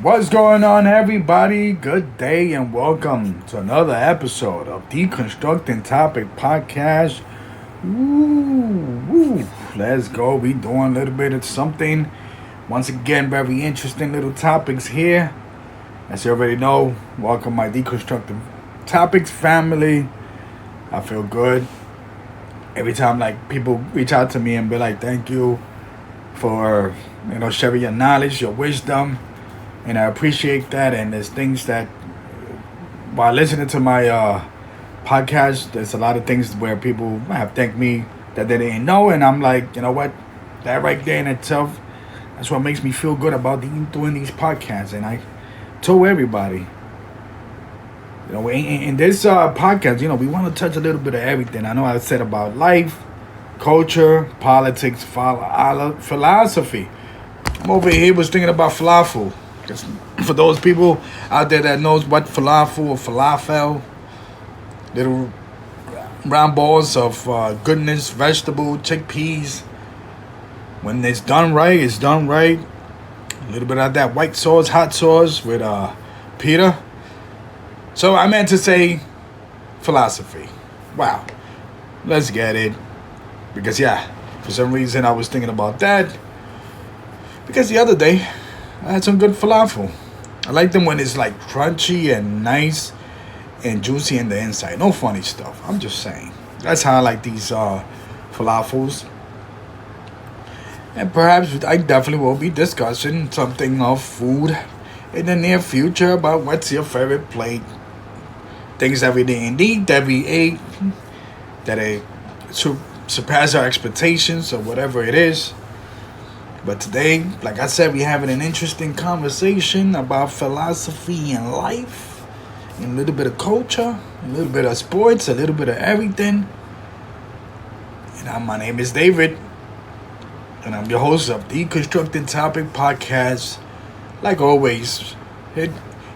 What's going on, everybody? Good day and welcome to another episode of DContructingTopic podcast. Woo. Let's go. We doing a little bit of something. Once again, very interesting little topics here. As you already know, welcome my DContructingTopics family. I feel good every time people reach out to me and be like, "Thank you for sharing your knowledge, your wisdom." And I appreciate that. And there's things that, while listening to my podcast, there's a lot of things where people have thanked me that they didn't know. And I'm like, you know what? That right there in itself, that's what makes me feel good about doing these podcasts. And I told everybody, in this podcast, we want to touch a little bit of everything. I know I said about life, culture, politics, philosophy. I'm over here was thinking about falafel. Because for those people out there that knows what falafel, little round balls of goodness, vegetable, chickpeas. When it's done right, it's done right. A little bit of that white sauce, hot sauce with pita. So I meant to say philosophy. Wow. Let's get it. Because for some reason I was thinking about that. Because the other day I had some good falafel. I like them when it's like crunchy and nice and juicy in the inside. No funny stuff. I'm just saying. That's how I like these falafels. And perhaps I definitely will be discussing something of food in the near future about what's your favorite plate. Things that we didn't eat, that we ate, that surpass our expectations or whatever it is. But today, like I said, we're having an interesting conversation about philosophy and life, and a little bit of culture, a little bit of sports, a little bit of everything. And my name is David, and I'm your host of the DContructingTopic podcast. Like always, hit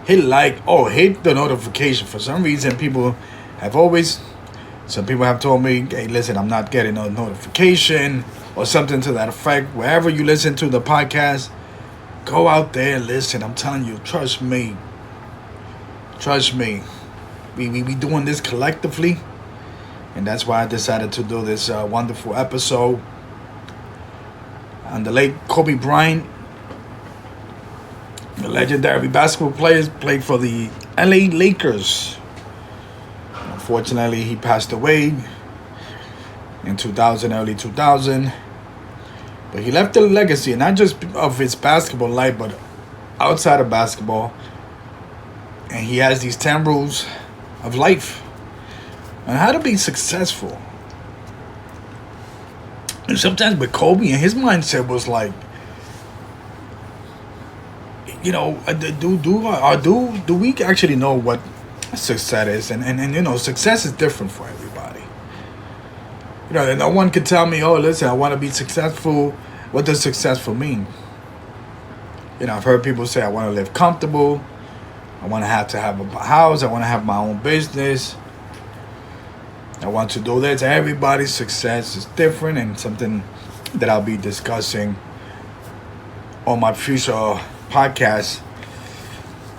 the notification. For some reason, some people have told me, hey, listen, I'm not getting a notification or something to that effect. Wherever you listen to the podcast, go out there and listen. I'm telling you, trust me. We doing this collectively, and that's why I decided to do this wonderful episode on the late Kobe Bryant. The legendary basketball player, played for the LA Lakers. Unfortunately, he passed away in 2000, early 2000. But he left a legacy, not just of his basketball life, but outside of basketball. And he has these 10 rules of life on how to be successful. And sometimes with Kobe, and his mindset was like, do we actually know what success is? And success is different for everybody. No one can tell me, oh, listen, I want to be successful. What does successful mean? I've heard people say, I want to live comfortable. I want to have a house. I want to have my own business. I want to do this. Everybody's success is different, and something that I'll be discussing on my future podcast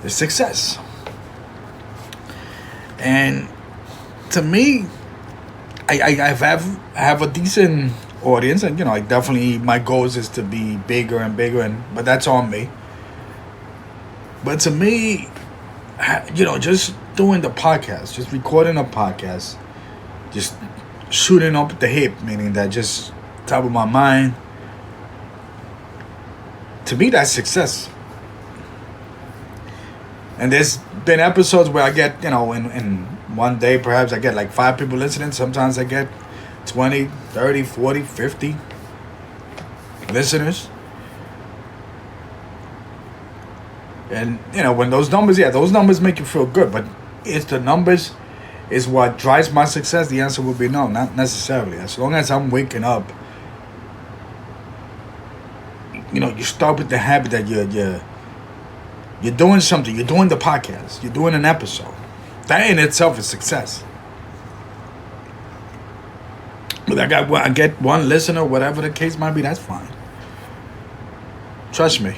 is success. And to me, I have a decent audience, and I definitely, my goals is to be bigger and bigger, but that's on me. But to me, just doing the podcast, just recording a podcast, just shooting up the hip, meaning that just top of my mind, to me that's success. And there's been episodes where I get, in one day, perhaps I get like 5 people listening. Sometimes I get 20, 30, 40, 50 listeners. And, when those numbers make you feel good. But it's the numbers is what drives my success. The answer would be no, not necessarily. As long as I'm waking up, you start with the habit that you're doing something. You're doing the podcast. You're doing an episode. That in itself is success. But I get one listener, whatever the case might be, that's fine. Trust me.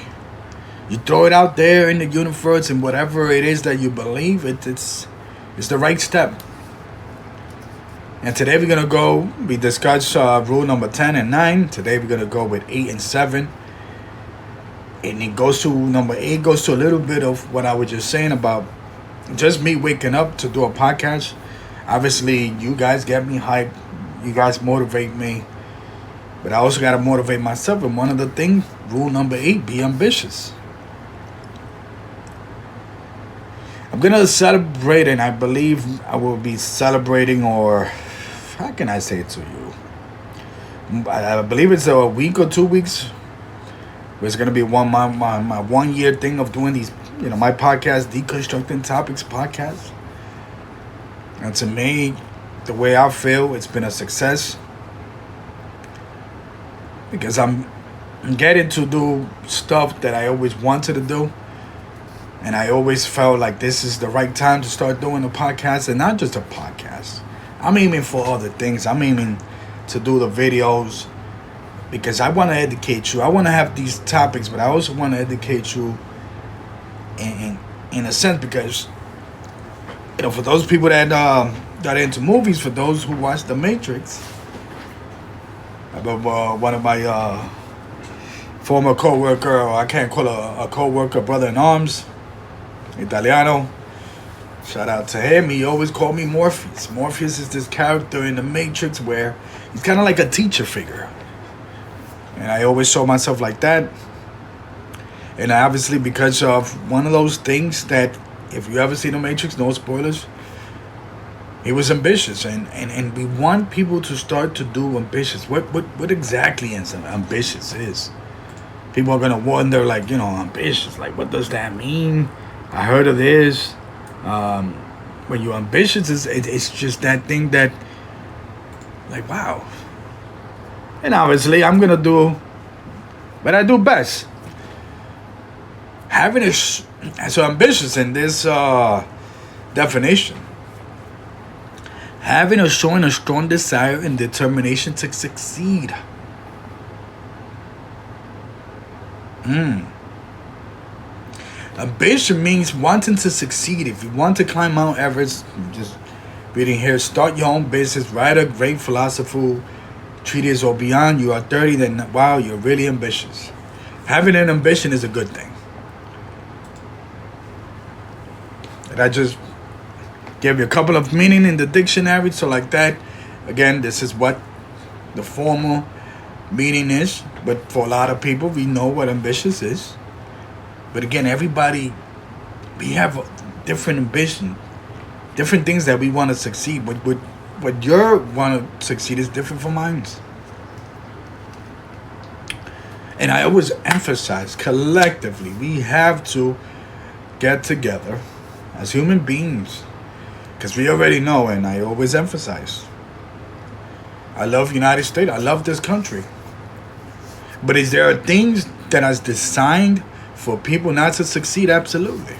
You throw it out there in the universe, and whatever it is that you believe, it's the right step. And today we discussed rule number 10 and 9. Today we're going to go with 8 and 7. And it goes to, number 8 goes to a little bit of what I was just saying about just me waking up to do a podcast. Obviously, you guys get me hyped. You guys motivate me. But I also got to motivate myself. And one of the things, rule number 8, be ambitious. I'm going to celebrate, and I believe I will be celebrating, or how can I say it to you? I believe it's a week or 2 weeks. It's going to be my 1 year thing of doing these, my podcast, DContructingTopics podcast. And to me, the way I feel, it's been a success. Because I'm getting to do stuff that I always wanted to do. And I always felt like this is the right time to start doing a podcast. And not just a podcast. I'm aiming for other things. I'm aiming to do the videos. Because I want to educate you. I want to have these topics. But I also want to educate you in a sense. Because, for those people that are into movies. For those who watch The Matrix. One of my former co-worker. I can't call a co-worker, brother-in-arms. Italiano. Shout out to him. He always called me Morpheus. Morpheus is this character in The Matrix where he's kind of like a teacher figure. And I always saw myself like that. And obviously because of one of those things that, if you ever seen The Matrix, no spoilers, he was ambitious. And we want people to start to do ambitious. What exactly is ambitious is? People are going to wonder, like, ambitious. Like, what does that mean? I heard of this. When you're ambitious, it's just that thing that, like, wow. And obviously, I'm going to do what I do best. So ambitious in this definition. Having or showing a strong desire and determination to succeed. Ambition means wanting to succeed. If you want to climb Mount Everest, just reading here, start your own business, write a great philosophical treatise or beyond, you are 30, then wow, you're really ambitious. Having an ambition is a good thing. And I just gave you a couple of meaning in the dictionary, so like that. Again, this is what the formal meaning is, but for a lot of people, we know what ambitious is. But again, everybody, we have a different ambition, different things that we want to succeed. What you want to succeed is different from mine. And I always emphasize, collectively, we have to get together as human beings. Because we already know, and I always emphasize, I love United States, I love this country. But is there things that are designed for people not to succeed? Absolutely.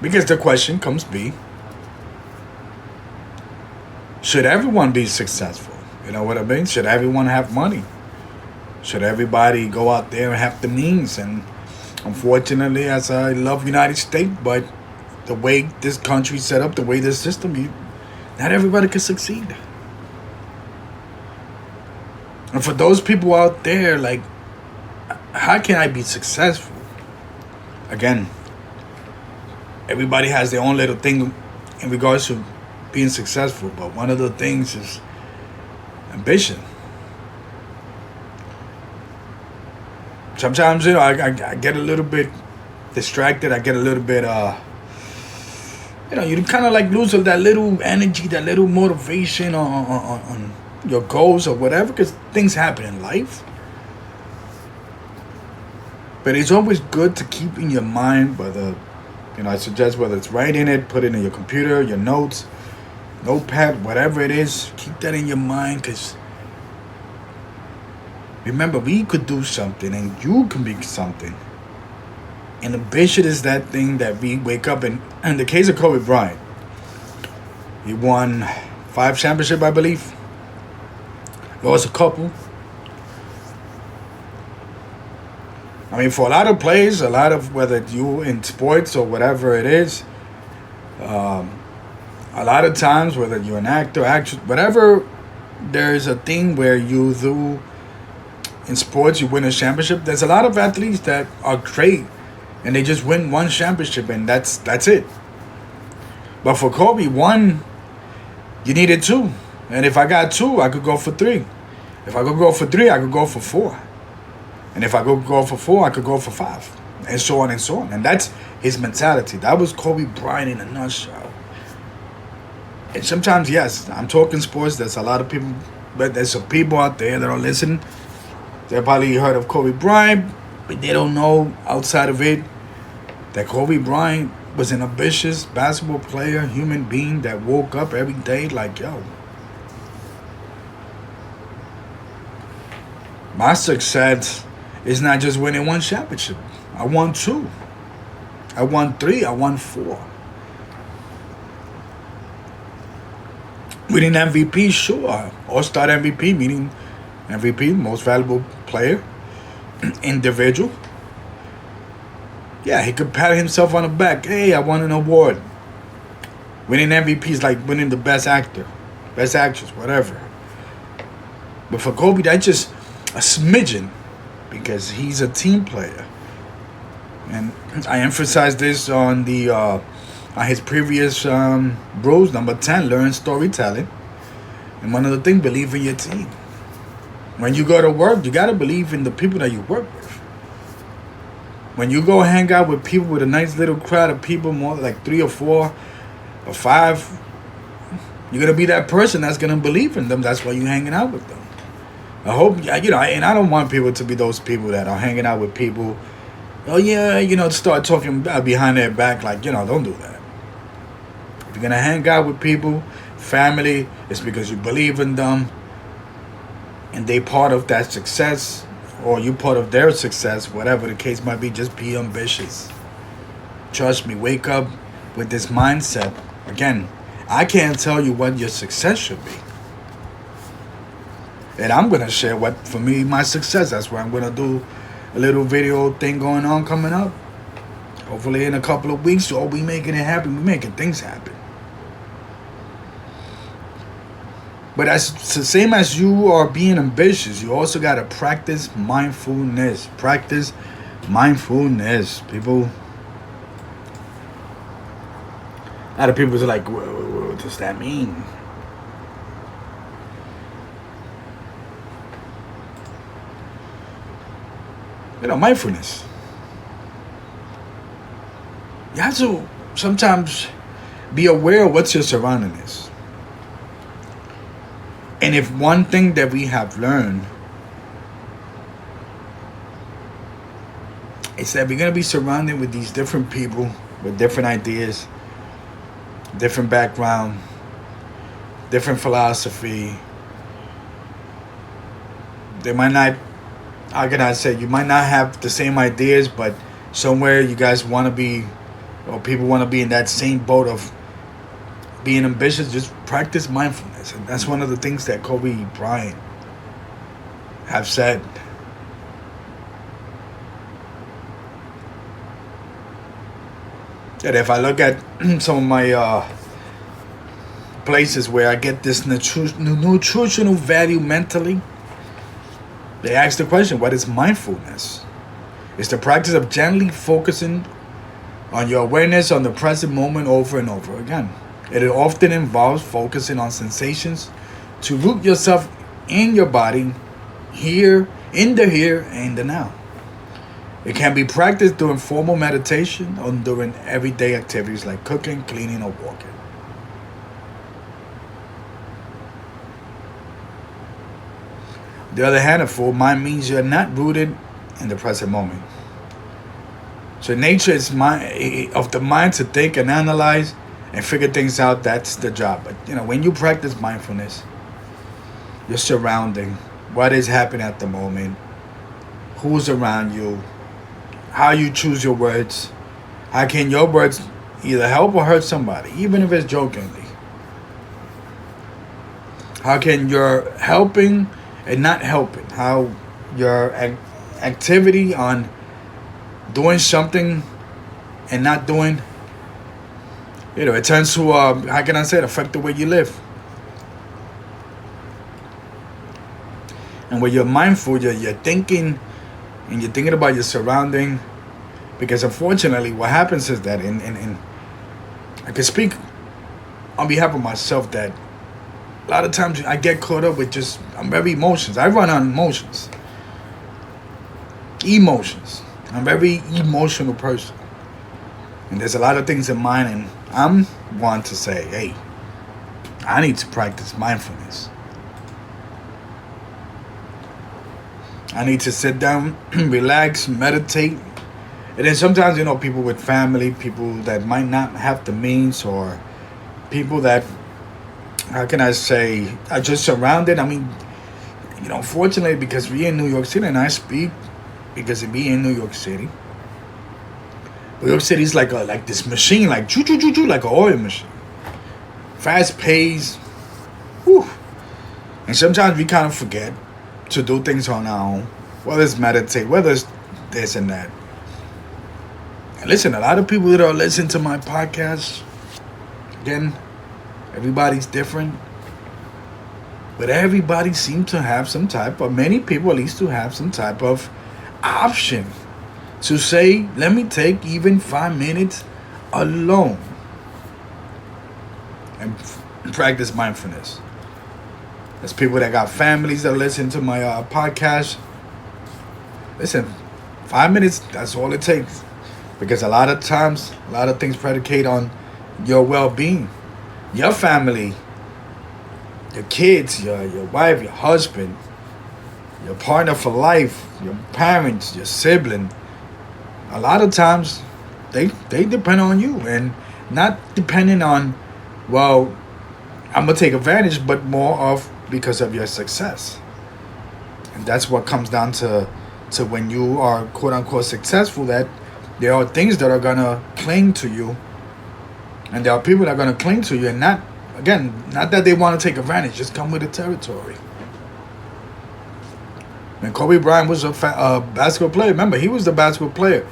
Because the question comes be, should everyone be successful? You know what I mean? Should everyone have money? Should everybody go out there and have the means? And unfortunately, as I love United States, but the way this country's set up, the way this system, not everybody can succeed. And for those people out there, like, how can I be successful? Again, everybody has their own little thing in regards to being successful, but one of the things is ambition. Sometimes, I get a little bit distracted. I get a little bit, you kind of like lose that little energy, that little motivation on your goals or whatever, because things happen in life. But it's always good to keep in your mind, whether, I suggest whether it's writing it, put it in your computer, your notes, notepad, whatever it is, keep that in your mind, because remember, we could do something and you can be something. And ambition is that thing that we wake up in the case of Kobe Bryant, he won 5 championships, I believe. Lost a couple. I mean, for a lot of players, a lot of whether you in sports or whatever it is, a lot of times, whether you're an actor, actress, whatever, there's a thing where you do in sports, you win a championship. There's a lot of athletes that are great, and they just win one championship, and that's it. But for Kobe, one, you needed two, and if I got two, I could go for three. If I could go for three, I could go for four, and if I could go for four, I could go for five, and so on and so on. And that's his mentality. That was Kobe Bryant in a nutshell. And sometimes, yes, I'm talking sports. There's a lot of people, but there's some people out there that are listening. They probably heard of Kobe Bryant, but they don't know outside of it that Kobe Bryant was an ambitious basketball player, human being that woke up every day like, yo, my success is not just winning one championship. I won two. I won three. I won four. Winning MVP, sure. All-star MVP, meaning MVP, most valuable player, individual. Yeah, he could pat himself on the back. Hey, I won an award. Winning MVP is like winning the best actor, best actress, whatever. But for Kobe, that's just a smidgen because he's a team player. And I emphasize this on his previous rules, number 10, learn storytelling. And one of the things, believe in your team. When you go to work, you got to believe in the people that you work with. When you go hang out with people with a nice little crowd of people, more like 3 or 4 or 5, you're going to be that person that's going to believe in them. That's why you're hanging out with them. I hope, and I don't want people to be those people that are hanging out with people. Oh, yeah, start talking behind their back. Like, don't do that. If you're going to hang out with people, family, it's because you believe in them and they part of that success or you part of their success, whatever the case might be. Just be ambitious. Trust me, wake up with this mindset. Again, I can't tell you what your success should be. And I'm going to share what, for me, my success. That's why I'm going to do a little video thing going on coming up. Hopefully in a couple of weeks, so we making it happen. We're making things happen. But that's the same as you are being ambitious. You also got to practice mindfulness. Practice mindfulness. People, a lot of people are like, what does that mean? Mindfulness. You have to sometimes be aware of what your surrounding is. And if one thing that we have learned is that we're going to be surrounded with these different people with different ideas, different background, different philosophy. They might not, how can I say, you might not have the same ideas, but somewhere you guys want to be, or people want to be in that same boat of being ambitious. Just practice mindfulness. And that's one of the things that Kobe Bryant have said. That if I look at some of my places where I get this nutritional value mentally, they ask the question, what is mindfulness? It's the practice of gently focusing on your awareness on the present moment over and over again. It often involves focusing on sensations to root yourself in your body, here and the now. It can be practiced during formal meditation or during everyday activities like cooking, cleaning, or walking. On the other hand, a full mind means you're not rooted in the present moment. So nature is of the mind to think and analyze and figure things out. That's the job. But when you practice mindfulness, your surrounding, what is happening at the moment, who's around you, how you choose your words, how can your words either help or hurt somebody, even if it's jokingly. How can your helping and not helping, how your activity on doing something and not doing, it tends to, how can I say it, affect the way you live. And when you're mindful, you're thinking, and you're thinking about your surrounding. Because unfortunately, what happens is that, and I can speak on behalf of myself, that a lot of times I get caught up with I'm very emotions. I run on emotions. Emotions. I'm a very emotional person. And there's a lot of things in mine, and I'm one to say, hey, I need to practice mindfulness. I need to sit down, relax, meditate. And then sometimes, people with family, people that might not have the means, or people that, how can I say, are just surrounded. I mean, fortunately, because we're in New York City, and I speak because of being in New York City. New York City is like this machine, like choo choo choo choo, like an oil machine. Fast paced. Whew. And sometimes we kind of forget to do things on our own. Whether it's meditate, whether it's this and that. And listen, a lot of people that are listening to my podcast, again, everybody's different. But everybody seems to have some type of, many people at least, to have some type of option to say, let me take even 5 minutes alone and practice mindfulness. There's people that got families that listen to my podcast. Listen, 5 minutes, that's all it takes. Because a lot of times, a lot of things predicate on your well-being. Your family, your kids, your wife, your husband, your partner for life, your parents, your sibling. A lot of times, they depend on you. And not depending on, well, I'm going to take advantage, but more of because of your success. And that's what comes down to when you are quote-unquote successful, that there are things that are going to cling to you. And there are people that are going to cling to you. And not that they want to take advantage. Just come with the territory. When Kobe Bryant was a basketball player, remember, he was the basketball player.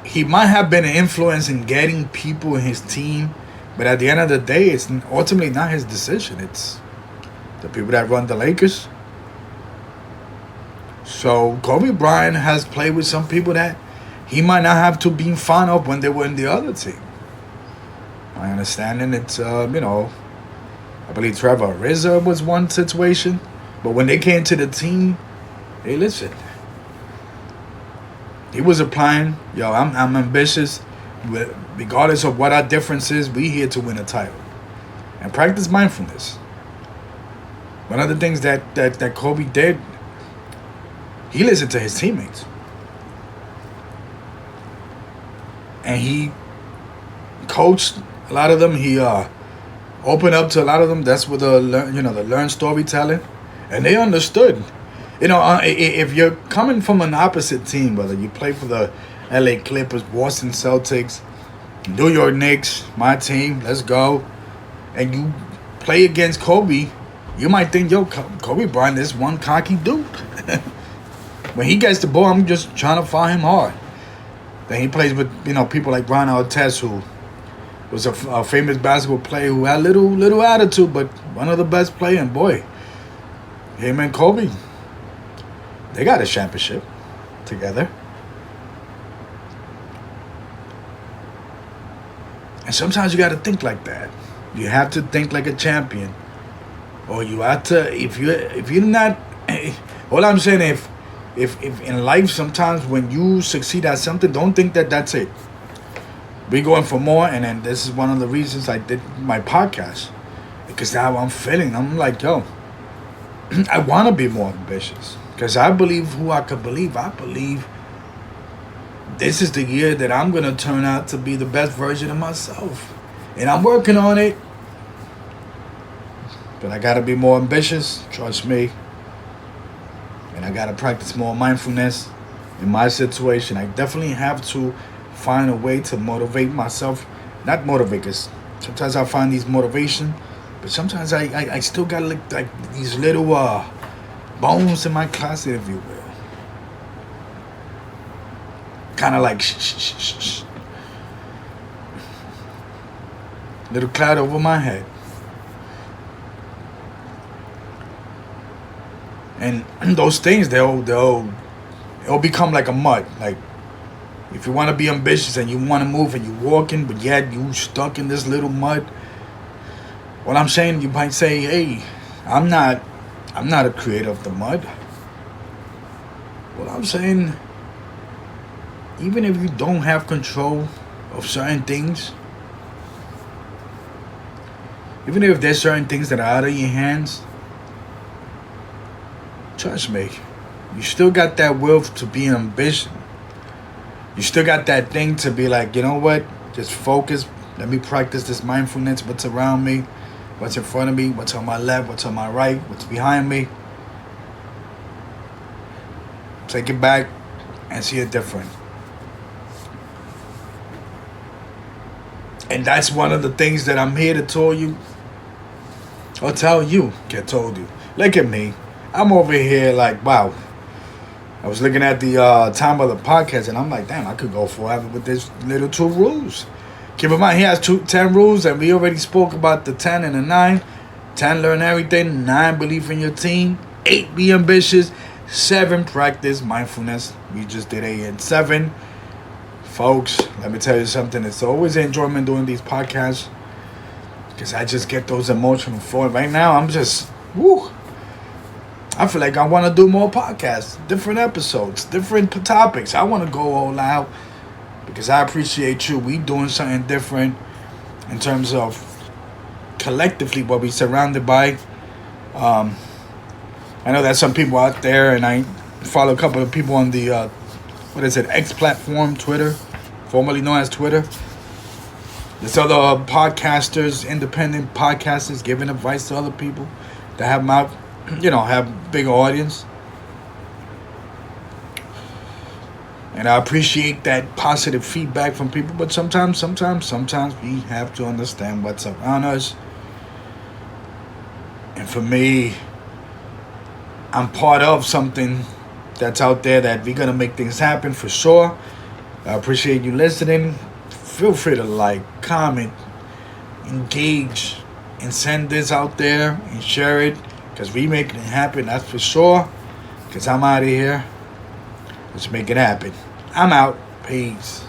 He might have been an influence in getting people in his team. But at the end of the day, it's ultimately not his decision. It's the people that run the Lakers. So Kobe Bryant has played with some people that he might not have to be fond of when they were in the other team. My understanding, it's, I believe Trevor Ariza was one situation. But when they came to the team, hey, listen. He was applying, I'm ambitious. Regardless of what our differences, we here to win a title. And practice mindfulness. One of the things that Kobe did, he listened to his teammates. And he coached a lot of them. He opened up to a lot of them. That's what the learned storytelling. And they understood. If you're coming from an opposite team, whether you play for the LA Clippers, Boston Celtics, New York Knicks, my team, let's go, and you play against Kobe, you might think, Kobe Bryant is one cocky dude. When he gets the ball, I'm just trying to find him hard. Then he plays with, people like Bryant, who was a famous basketball player who had little attitude, but one of the best players. And boy, him and Kobe, they got a championship together. And sometimes you got to think like that. You have to think like a champion, or you have to. If you're not, all I'm saying, if in life sometimes when you succeed at something, don't think that that's it. We're going for more, and then this is one of the reasons I did my podcast, because now I'm feeling. I'm like, I want to be more ambitious, because I believe who I could believe. I believe this is the year that I'm going to turn out to be the best version of myself. And I'm working on it. But I got to be more ambitious, trust me. And I got to practice more mindfulness in my situation. I definitely have to find a way to motivate myself. Not motivate, because sometimes I find these motivation. But sometimes I still got like these little bones in my closet, if you will. kind of like shh. Little cloud over my head. And those things, it'll become like a mud. Like, if you want to be ambitious and you want to move and you're walking, but yet you stuck in this little mud. What I'm saying, you might say, hey, I'm not a creator of the mud. What I'm saying, even if you don't have control of certain things, even if there's certain things that are out of your hands, trust me, you still got that will to be ambitious. You still got that thing to be like, you know what? Just focus. Let me practice this mindfulness. What's around me? What's in front of me? What's on my left? What's on my right? What's behind me? Take it back and see it different. And that's one of the things that I'm here to tell you. Or tell you. Get told you. Look at me. I'm over here like, wow. I was looking at the time of the podcast, and I'm like, damn, I could go forever with this little 2 rules. Keep in mind, he has 10 rules, and we already spoke about the 10 and the 9. 10, learn everything. 9, believe in your team. 8, be ambitious. 7, practice mindfulness. We just did 8 and 7. Folks, let me tell you something. It's always an enjoyment doing these podcasts, because I just get those emotional flowing. Right now, I'm just, woo. I feel like I want to do more podcasts, different episodes, different topics. I want to go all out because I appreciate you. We doing something different in terms of collectively what we surrounded by. I know there's some people out there, and I follow a couple of people on the, X platform, Twitter, formerly known as Twitter. There's other podcasters, independent podcasters, giving advice to other people that have mouth. Have bigger audience. And I appreciate that positive feedback from people. But sometimes we have to understand what's around us. And for me, I'm part of something that's out there that we're going to make things happen for sure. I appreciate you listening. Feel free to like, comment, engage, and send this out there and share it. Because we making it happen, that's for sure. Because I'm out of here. Let's make it happen. I'm out. Peace.